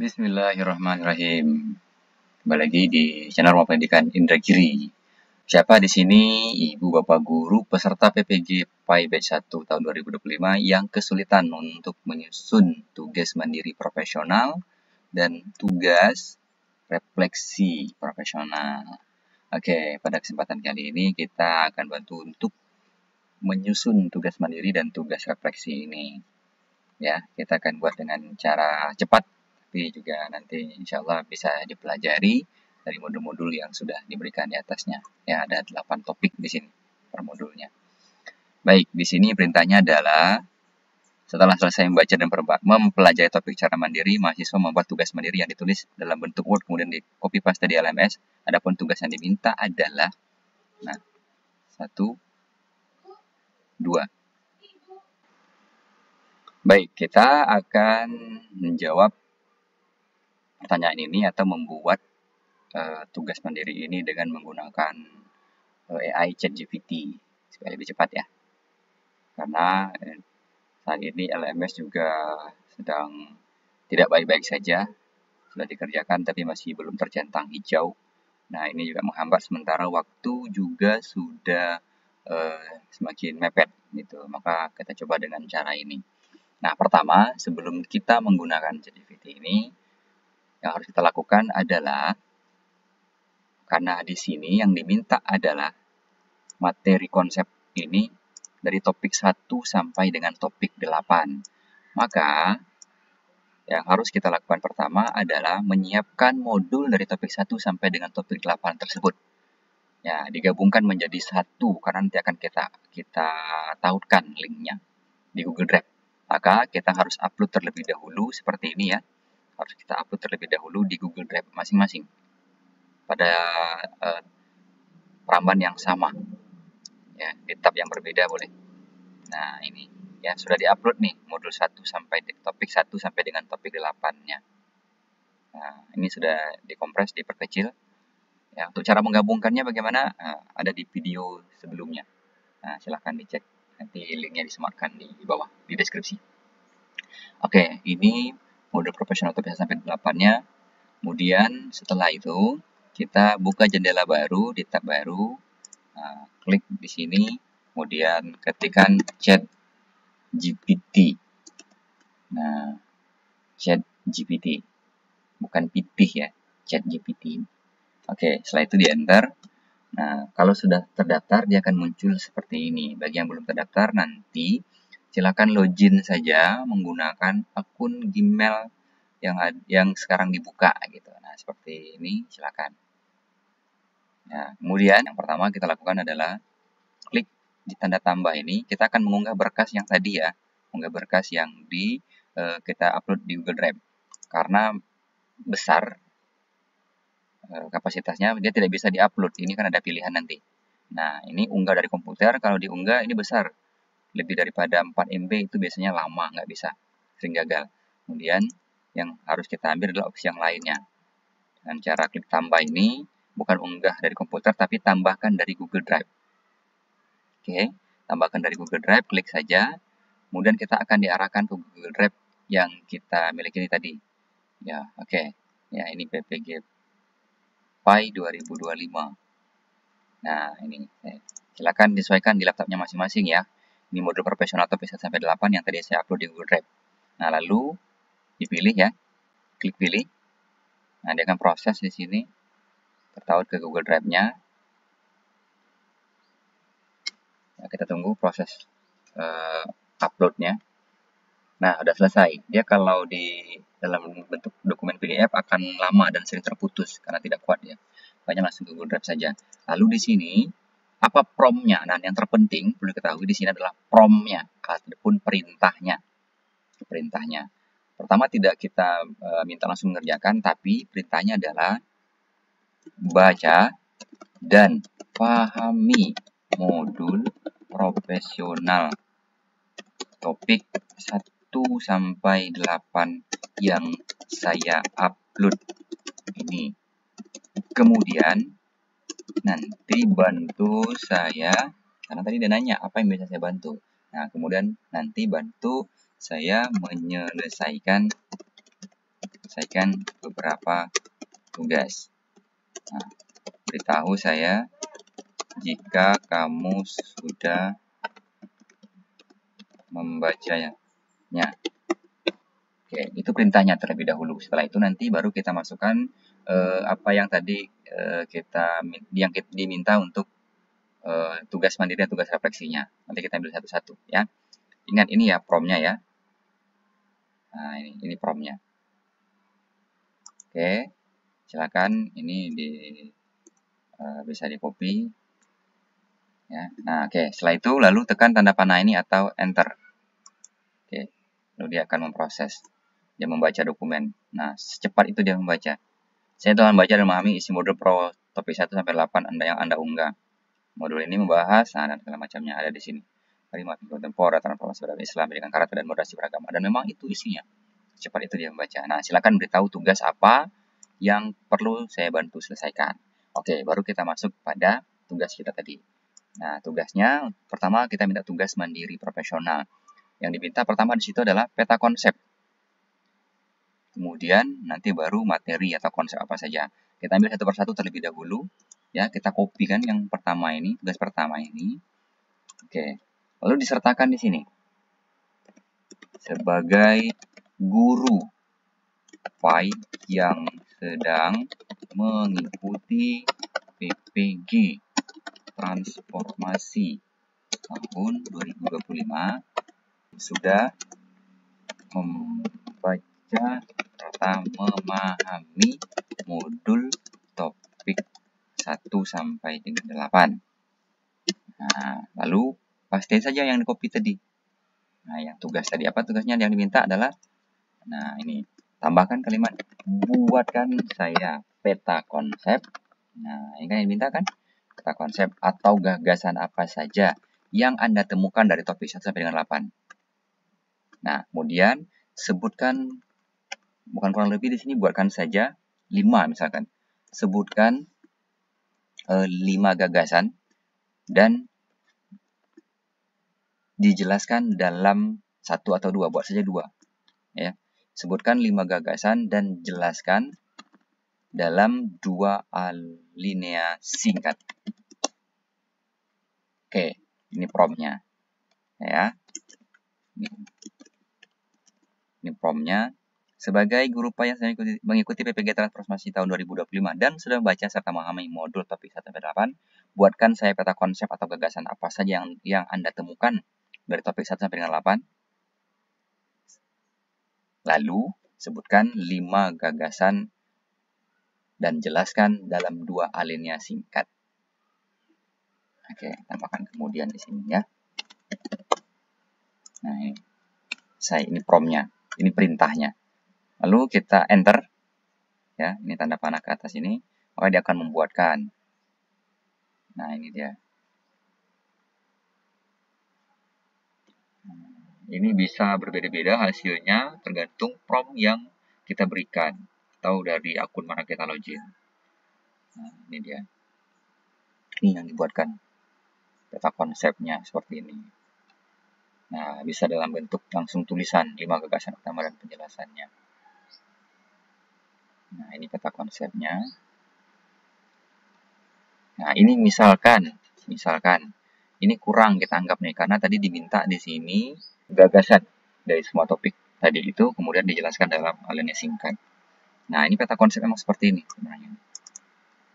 Bismillahirrahmanirrahim. Kembali lagi di channel Rumah Pendidikan Indragiri. Siapa di sini Ibu Bapak Guru peserta PPG PAI Batch 1 tahun 2025 yang kesulitan untuk menyusun tugas mandiri profesional dan tugas refleksi profesional. Oke, pada kesempatan kali ini kita akan bantu untuk menyusun tugas mandiri dan tugas refleksi ini. Ya, kita akan buat dengan cara cepat, tapi juga nanti insya Allah bisa dipelajari dari modul-modul yang sudah diberikan di atasnya. Ya, ada 8 topik di sini per modulnya. Baik, di sini perintahnya adalah setelah selesai membaca dan mempelajari topik cara mandiri, mahasiswa membuat tugas mandiri yang ditulis dalam bentuk Word kemudian di copy paste di LMS. Adapun tugas yang diminta adalah 1, 2. Baik, kita akan menjawab pertanyaan ini atau membuat tugas mandiri ini dengan menggunakan AI ChatGPT supaya lebih cepat ya. Karena saat ini LMS juga sedang tidak baik-baik saja, sudah dikerjakan tapi masih belum tercentang hijau. Nah, ini juga menghambat sementara waktu juga sudah semakin mepet gitu. Maka kita coba dengan cara ini. Nah, pertama sebelum kita menggunakan ChatGPT ini, yang harus kita lakukan adalah karena di sini yang diminta adalah materi konsep ini dari topik 1 sampai dengan topik 8. Maka yang harus kita lakukan pertama adalah menyiapkan modul dari topik 1 sampai dengan topik 8 tersebut. Ya, digabungkan menjadi satu karena nanti akan kita tautkan linknya di Google Drive. Maka kita harus upload terlebih dahulu seperti ini ya. Harus kita upload terlebih dahulu di Google Drive masing-masing pada peramban yang sama. Ya, di tab yang berbeda boleh. Nah, ini ya sudah diupload nih modul 1 sampai topik 1 sampai dengan topik 8-nya. Nah, ini sudah dikompres, diperkecil. Ya, untuk cara menggabungkannya bagaimana? Ada di video sebelumnya. Nah, silahkan dicek. Nanti linknya disematkan di bawah di deskripsi. Oke, ini modul profesional topik 1 sampai 8-nya. Kemudian setelah itu kita buka jendela baru di tab baru. Klik di sini, kemudian ketikkan ChatGPT. Nah, ChatGPT, bukan pitih ya, ChatGPT. Oke, setelah itu di enter. Nah, kalau sudah terdaftar dia akan muncul seperti ini. Bagi yang belum terdaftar nanti silakan login saja menggunakan akun Gmail yang sekarang dibuka gitu. Nah, seperti ini silakan. Nah, kemudian yang pertama kita lakukan adalah klik di tanda tambah ini. Kita akan mengunggah berkas yang tadi ya, mengunggah berkas yang kita upload di Google Drive. Karena besar kapasitasnya, dia tidak bisa diupload. Ini kan ada pilihan nanti. Nah, ini unggah dari komputer. Kalau diunggah ini besar, lebih daripada 4 MB itu biasanya lama, nggak bisa, sering gagal. Kemudian yang harus kita ambil adalah opsi yang lainnya. Dengan cara klik tambah ini, bukan unggah dari komputer, tapi tambahkan dari Google Drive. Oke, tambahkan dari Google Drive, klik saja. Kemudian kita akan diarahkan ke Google Drive yang kita miliki ini tadi. Ya, oke. Ya, ini PPG PAI 2025. Nah, ini silakan disesuaikan di laptopnya masing-masing ya. Ini modul profesional topik 1 sampai 8 yang tadi saya upload di Google Drive. Nah, lalu dipilih ya. Klik pilih. Nah, dia akan proses di sini. Tertaut ke Google Drive-nya. Nah, kita tunggu proses upload-nya. Nah, sudah selesai. Dia kalau di dalam bentuk dokumen PDF akan lama dan sering terputus karena tidak kuat ya. Makanya langsung ke Google Drive saja. Lalu di sini apa prompt-nya? Nah, yang terpenting perlu diketahui di sini adalah prompt-nya ataupun perintahnya. Perintahnya. Pertama tidak kita minta langsung mengerjakan, tapi perintahnya adalah baca dan pahami modul profesional topik 1 sampai 8 yang saya upload ini. Kemudian nanti bantu saya, karena tadi dia nanya apa yang bisa saya bantu. Nah, kemudian nanti bantu saya menyelesaikan selesaikan beberapa tugas. Nah, beritahu saya jika kamu sudah membacanya. Oke, itu perintahnya terlebih dahulu. Setelah itu nanti baru kita masukkan apa yang tadi yang diminta untuk tugas mandiri dan tugas refleksinya. Nanti kita ambil satu-satu ya. Ingat ini ya promnya ya. Nah, ini promnya. Oke, silakan ini bisa di copy ya. Nah, oke, setelah itu lalu tekan tanda panah ini atau enter. Oke, lalu dia akan memproses. Dia membaca dokumen. Nah, secepat itu dia membaca. Saya telah membaca dan memahami isi modul Pro topik 1 sampai 8 yang Anda unggah. Modul ini membahas dan segala macamnya ada di sini. Kalimat kontemporer, transformasi beragama Islam dengan karakter dan moderasi beragama. Dan memang itu isinya. Cepat itu dia membaca. Nah, silakan beritahu tugas apa yang perlu saya bantu selesaikan. Oke, baru kita masuk pada tugas kita tadi. Nah, tugasnya pertama kita minta tugas mandiri profesional. Yang diminta pertama di situ adalah peta konsep. Kemudian nanti baru materi atau konsep apa saja. Kita ambil satu persatu terlebih dahulu. Ya, kita copy kan yang pertama ini, tugas pertama ini. Oke. Lalu disertakan di sini. Sebagai guru PAI yang sedang mengikuti PPG transformasi tahun 2025 sudah membaca serta memahami modul topik 1 sampai dengan 8. Nah, lalu pastiin saja yang di copy tadi. Nah, yang tugas tadi apa tugasnya yang diminta adalah nah, ini tambahkan kalimat buatkan saya peta konsep. Nah, ini kan yang diminta kan? Peta konsep atau gagasan apa saja yang Anda temukan dari topik 1 sampai dengan 8. Nah, kemudian sebutkan bukan kurang lebih di sini buatkan saja 5 misalkan. Sebutkan 5 gagasan dan dijelaskan dalam 1 atau 2, buat saja 2. Ya. Sebutkan 5 gagasan dan jelaskan dalam 2 alinea singkat. Oke, ini promptnya. Ya. Ini promptnya. Sebagai guru PAI yang mengikuti PPG Transformasi tahun 2025 dan sudah membaca serta memahami modul topik 1-8, buatkan saya peta konsep atau gagasan apa saja yang Anda temukan dari topik 1 sampai dengan 8. Lalu, sebutkan 5 gagasan dan jelaskan dalam 2 alinea singkat. Oke, tambahkan kemudian di sini ya. Nah, ini promptnya, ini perintahnya. Lalu kita enter, ya, ini tanda panah ke atas ini, maka dia akan membuatkan. Nah, ini dia. Ini bisa berbeda-beda hasilnya tergantung prompt yang kita berikan atau dari akun mana kita login. Nah, ini dia. Ini yang dibuatkan peta konsepnya seperti ini. Nah, bisa dalam bentuk langsung tulisan 5 gagasan utama dan penjelasannya. Nah, ini peta konsepnya. Nah, ini misalkan ini kurang kita anggap nih karena tadi diminta di sini gagasan dari semua topik tadi itu kemudian dijelaskan dalam alinea singkat. Nah, ini peta konsep memang seperti ini sebenarnya.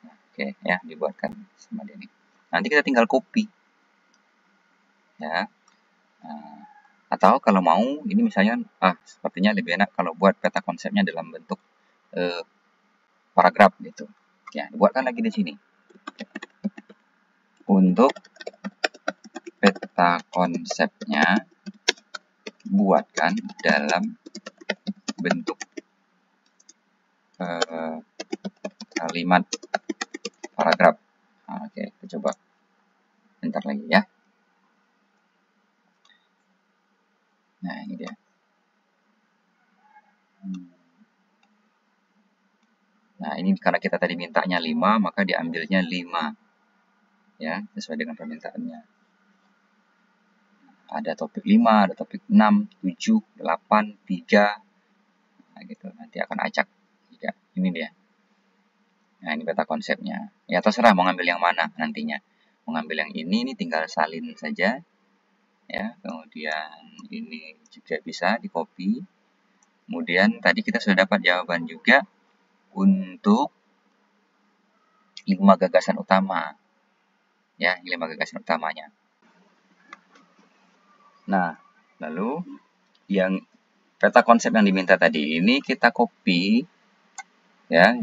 Nah, oke ya, dibuatkan sama ini. Nanti kita tinggal copy. Ya. Nah, atau kalau mau ini misalnya sepertinya lebih enak kalau buat peta konsepnya dalam bentuk paragraf gitu. Ya, buatkan lagi di sini. Untuk peta konsepnya buatkan dalam bentuk kalimat paragraf. Nah, oke, kita coba bentar lagi ya. Nah, ini dia. Nah, ini karena kita tadi mintanya 5, maka diambilnya 5. Ya, sesuai dengan permintaannya. Ada topik 5, ada topik 6, 7, 8, 3. Nah, gitu. Nanti akan acak. Ya, ini dia. Nah, ini peta konsepnya. Ya, terserah mau ngambil yang mana nantinya. Mau ngambil yang ini tinggal salin saja. Ya, kemudian ini juga bisa di copy. Kemudian tadi kita sudah dapat jawaban juga untuk 5 gagasan utama. Ya, 5 gagasan utamanya. Nah, lalu yang peta konsep yang diminta tadi ini kita copy, ya,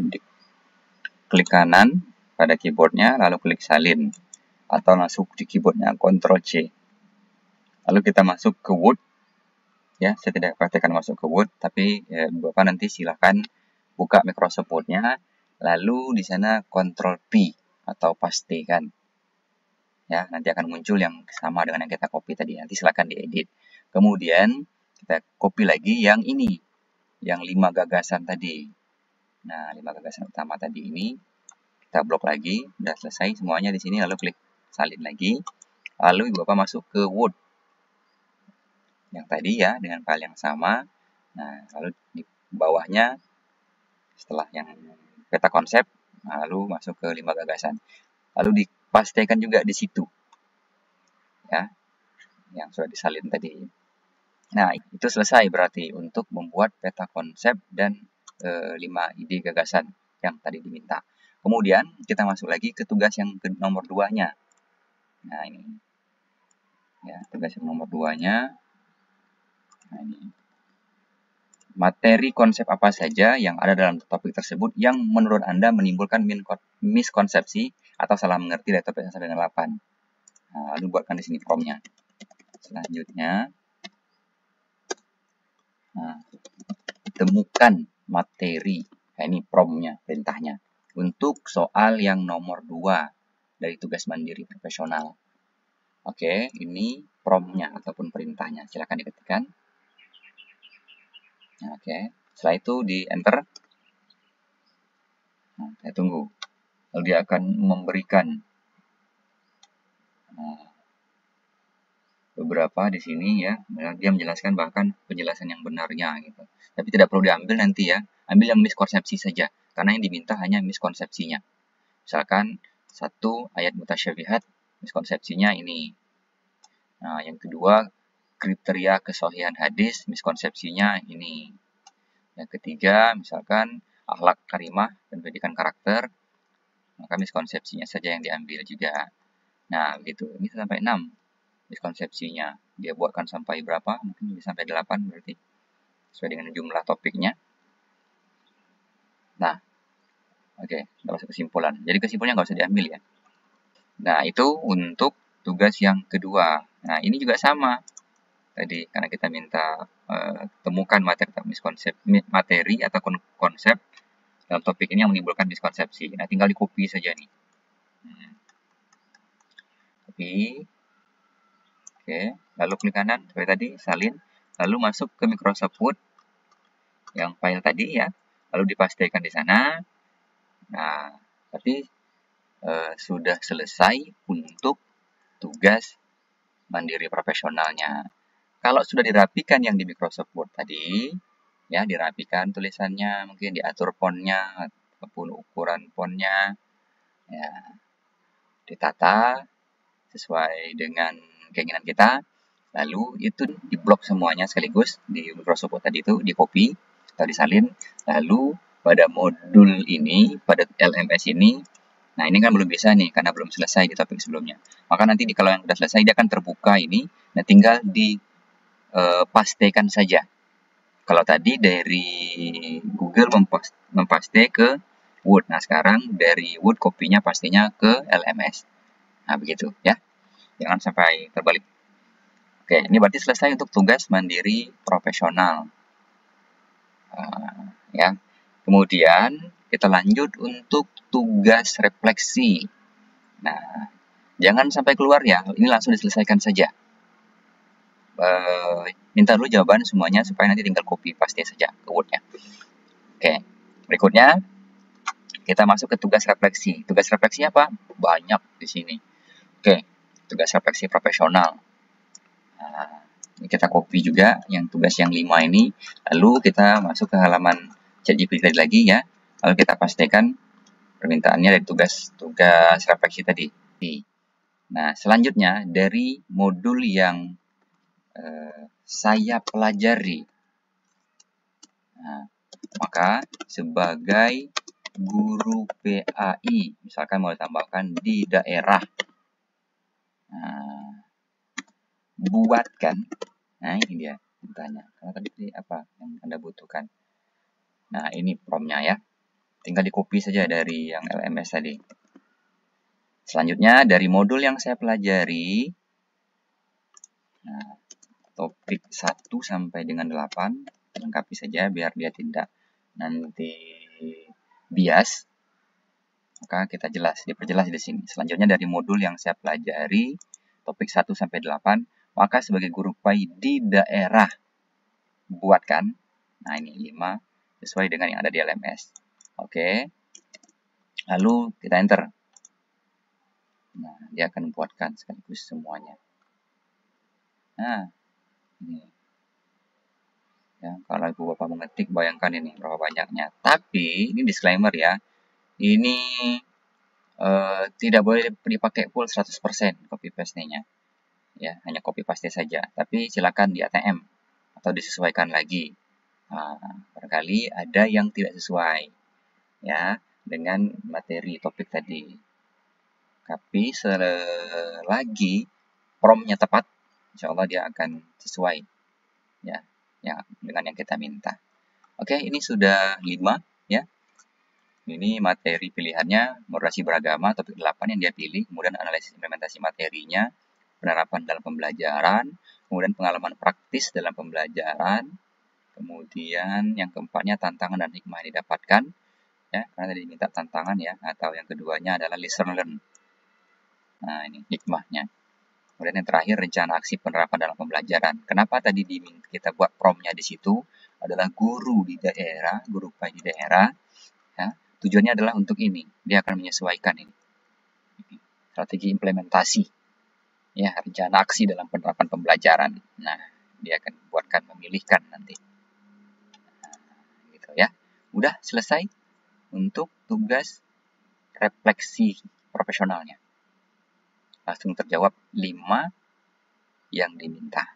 klik kanan pada keyboardnya, lalu klik salin, atau masuk di keyboardnya Ctrl C. Lalu kita masuk ke Word, ya, saya tidak praktekkan masuk ke Word, tapi Bapak nanti silahkan buka Microsoft Word-nya, lalu di sana Ctrl P atau pastekan. Ya, nanti akan muncul yang sama dengan yang kita copy tadi. Nanti silahkan diedit. Kemudian kita copy lagi yang ini, yang 5 gagasan tadi. Nah, 5 gagasan utama tadi ini kita blok lagi. Udah selesai semuanya di sini. Lalu klik salin lagi. Lalu Bapak masuk ke Word yang tadi ya, dengan file yang sama. Nah, lalu di bawahnya setelah yang peta konsep, lalu masuk ke 5 gagasan. Lalu dipastikan juga di situ, ya, yang sudah disalin tadi. Nah, itu selesai berarti untuk membuat peta konsep dan 5 ide gagasan yang tadi diminta. Kemudian kita masuk lagi ke tugas yang ke nomor 2-nya. Nah, ini. Ya, tugas yang nomor 2-nya. Nah, ini. Materi konsep apa saja yang ada dalam topik tersebut yang menurut Anda menimbulkan miskonsepsi atau salah mengerti dari topik 1 sampai dengan 8. Nah, lalu buatkan di sini promnya. Selanjutnya, nah, temukan materi. Nah, ini promnya, perintahnya. Untuk soal yang nomor 2 dari tugas mandiri profesional. Oke, ini promnya ataupun perintahnya. Silakan diketikkan. Oke, setelah itu di enter. Nah, saya tunggu. Lalu dia akan memberikan beberapa di sini ya. Dia menjelaskan bahkan penjelasan yang benarnya gitu. Tapi tidak perlu diambil nanti ya. Ambil yang miskonsepsi saja. Karena yang diminta hanya miskonsepsinya. Misalkan 1 ayat mutasyabihat, miskonsepsinya ini. Nah, yang kedua kriteria kesohihan hadis, miskonsepsinya ini. Yang ketiga, misalkan akhlak karimah dan pendidikan karakter, maka miskonsepsinya saja yang diambil juga. Nah, begitu. Ini sampai 6 miskonsepsinya. Dia buatkan sampai berapa? Mungkin bisa sampai 8 berarti. Sesuai dengan jumlah topiknya. Nah, oke, kita masuk kesimpulan. Jadi kesimpulannya nggak usah diambil ya. Nah, itu untuk tugas yang kedua. Nah, ini juga sama. Tadi karena kita minta temukan materi atau konsep dalam topik ini yang menimbulkan miskonsepsi. Nah, tinggal di copy saja nih. Copy. Oke, lalu klik kanan seperti tadi, salin, lalu masuk ke Microsoft Word yang file tadi ya, lalu dipastikan di sana. Nah, tapi sudah selesai untuk tugas mandiri profesionalnya. Kalau sudah dirapikan yang di Microsoft Word tadi, ya dirapikan tulisannya, mungkin diatur fontnya ataupun ukuran fontnya, ya ditata sesuai dengan keinginan kita. Lalu itu diblok semuanya sekaligus di Microsoft Word tadi itu, di copy atau disalin. Lalu pada modul ini, pada LMS ini, nah ini kan belum bisa nih karena belum selesai di topik sebelumnya. Maka nanti kalau yang sudah selesai dia akan terbuka ini, nah tinggal dipastikan saja. Kalau tadi dari Google mempaste ke Word, nah sekarang dari Word kopinya pastinya ke LMS. Nah begitu ya, jangan sampai terbalik. Oke, ini berarti selesai untuk tugas mandiri profesional. Ya, kemudian kita lanjut untuk tugas refleksi. Nah, jangan sampai keluar ya, ini langsung diselesaikan saja. Minta dulu jawaban semuanya supaya nanti tinggal copy paste saja ke Word-nya. Oke, berikutnya kita masuk ke tugas refleksi. Tugas refleksi apa? Banyak di sini. Oke, tugas refleksi profesional. Nah, Kita copy juga yang tugas yang 5 ini, lalu kita masuk ke halaman ChatGPT lagi ya, lalu kita pastikan permintaannya dari tugas refleksi tadi. Nah, selanjutnya dari modul yang saya pelajari, nah, maka sebagai guru PAI, misalkan mau ditambahkan di daerah, nah, buatkan, nah ini dia tanya, karena tadi apa yang Anda butuhkan. Nah, ini promnya ya, tinggal di copy saja dari yang LMS tadi. Selanjutnya dari modul yang saya pelajari, nah, topik 1 sampai dengan 8, lengkapi saja biar dia tidak nanti bias. Maka kita diperjelas di sini. Selanjutnya dari modul yang saya pelajari, topik 1 sampai 8, maka sebagai guru PAI di daerah buatkan, nah ini 5, sesuai dengan yang ada di LMS. Oke. Lalu kita enter. Nah, dia akan buatkan sekaligus semuanya. Nah, ini. Ya, kalau ibu bapak mengetik, bayangkan ini berapa banyaknya. Tapi, ini disclaimer ya. Ini tidak boleh dipakai full 100% copy paste-nya. Ya, hanya copy paste saja. Tapi silakan di ATM atau disesuaikan lagi. Nah, barangkali ada yang tidak sesuai ya dengan materi topik tadi. Tapi selagi prompt-nya tepat, insya Allah dia akan sesuai ya dengan yang kita minta. Oke, ini sudah 5 ya. Ini materi pilihannya moderasi beragama topik 8 yang dia pilih, kemudian analisis implementasi materinya, penerapan dalam pembelajaran, kemudian pengalaman praktis dalam pembelajaran, kemudian yang keempatnya tantangan dan hikmah yang didapatkan ya, karena tadi diminta tantangan ya, atau yang keduanya adalah listen learn. Nah, ini hikmahnya. Kemudian yang terakhir rencana aksi penerapan dalam pembelajaran. Kenapa tadi kita buat prompt-nya di situ adalah guru di daerah, guru PAI di daerah ya. Tujuannya adalah untuk ini, dia akan menyesuaikan ini strategi implementasi ya, rencana aksi dalam penerapan pembelajaran. Nah, dia akan buatkan memilihkan nanti. Nah, gitu ya. Udah selesai untuk tugas refleksi profesionalnya. Langsung terjawab 5 yang diminta.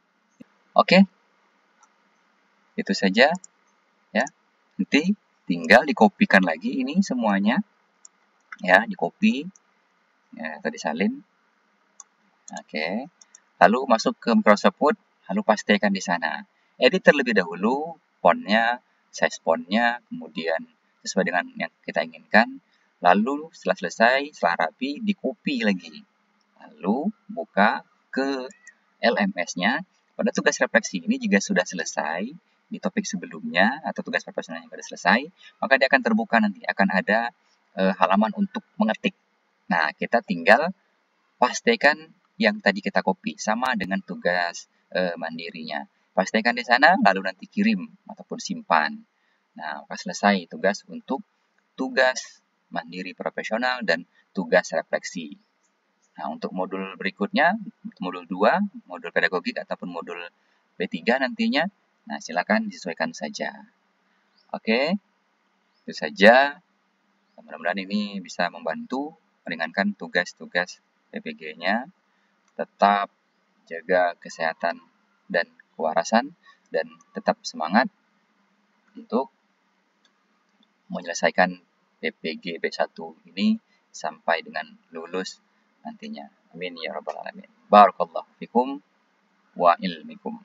Oke. Itu saja ya. Nanti tinggal dikopikan lagi ini semuanya. Ya, dikopi. Ya, tadi salin. Oke. Lalu masuk ke Microsoft Word, lalu pastikan di sana. Edit terlebih dahulu fontnya, size fontnya, kemudian sesuai dengan yang kita inginkan. Lalu setelah selesai, setelah rapi, di-copy lagi. Lalu buka ke LMS-nya. Pada tugas refleksi ini jika sudah selesai di topik sebelumnya atau tugas profesional yang sudah selesai, maka dia akan terbuka nanti, akan ada halaman untuk mengetik. Nah, kita tinggal pastikan yang tadi kita copy sama dengan tugas mandirinya. Pastikan di sana, lalu nanti kirim ataupun simpan. Nah, maka selesai tugas untuk tugas mandiri profesional dan tugas refleksi. Nah, untuk modul berikutnya, modul 2, modul pedagogik ataupun modul P3 nantinya, nah silakan disesuaikan saja. Oke, itu saja. Mudah-mudahan ini bisa membantu meringankan tugas-tugas PPG-nya. Tetap jaga kesehatan dan kewarasan dan tetap semangat untuk menyelesaikan PPG B1 ini sampai dengan lulus nantinya. Amin ya rabbal alamin. Barakallahu fikum wa ilmikum.